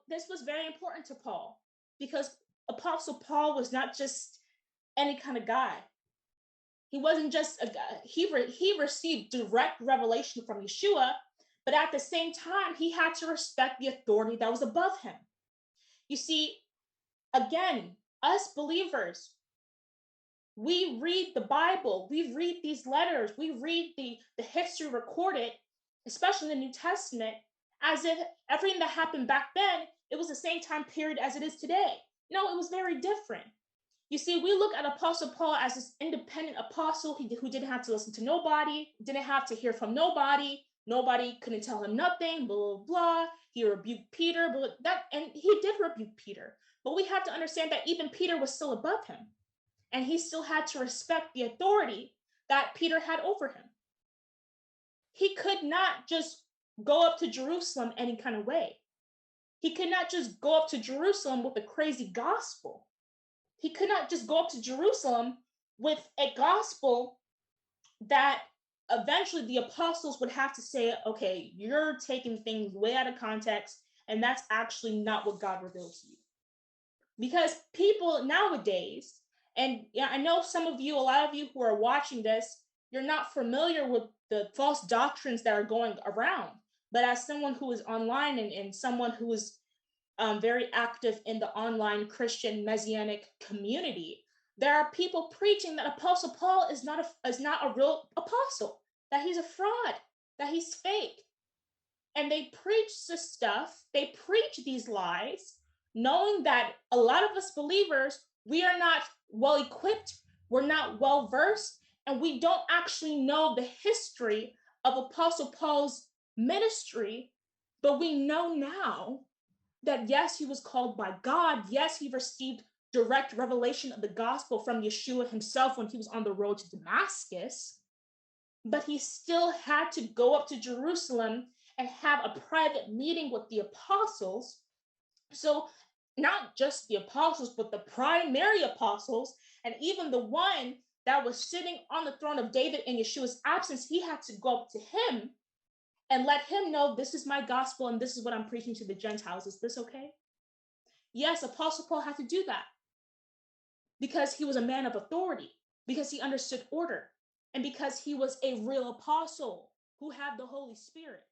this was very important to Paul, because Apostle Paul was not just any kind of guy. He wasn't just a guy. He received direct revelation from Yeshua, but at the same time, he had to respect the authority that was above him. You see, again, us believers, we read the Bible, we read these letters, we read the history recorded, especially in the New Testament, as if everything that happened back then, it was the same time period as it is today. No, it was very different. You see, we look at Apostle Paul as this independent apostle who didn't have to listen to nobody, didn't have to hear from nobody. Nobody couldn't tell him nothing, blah, blah, blah. He rebuked Peter, and he did rebuke Peter. But we have to understand that even Peter was still above him. And he still had to respect the authority that Peter had over him. He could not just go up to Jerusalem any kind of way. He could not just go up to Jerusalem with a crazy gospel. He could not just go up to Jerusalem with a gospel that eventually the apostles would have to say, okay, you're taking things way out of context, and that's actually not what God revealed to you. Because people nowadays, and yeah, I know some of you, a lot of you who are watching this, you're not familiar with the false doctrines that are going around. But as someone who is online and someone who is very active in the online Christian Messianic community, there are people preaching that Apostle Paul is not a real apostle, that he's a fraud, that he's fake. And they preach this stuff, they preach these lies, knowing that a lot of us believers, we are not well equipped, we're not well versed, and we don't actually know the history of Apostle Paul's ministry, but we know now that yes, he was called by God. Yes, he received direct revelation of the gospel from Yeshua himself when he was on the road to Damascus, but he still had to go up to Jerusalem and have a private meeting with the apostles. So not just the apostles, but the primary apostles, and even the one that was sitting on the throne of David in Yeshua's absence, he had to go up to him and let him know, this is my gospel and this is what I'm preaching to the Gentiles. Is this okay? Yes, Apostle Paul had to do that because he was a man of authority, because he understood order, and because he was a real apostle who had the Holy Spirit.